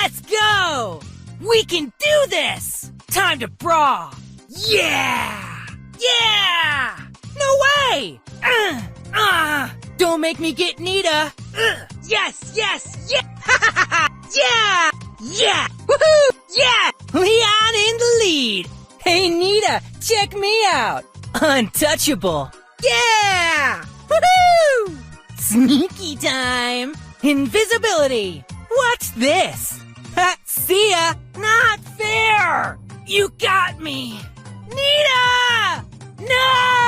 Let's go! We can do this! Time to brawl! Yeah! Yeah! No way! Don't make me get Nita! Yes, yes, yeah! Yeah! Yeah! Woohoo! Yeah! Leon in the lead! Hey, Nita, check me out! Untouchable! Yeah! Woohoo! Sneaky time! Invisibility! What's this? Ha! See ya! Not fair! You got me! Nita! No!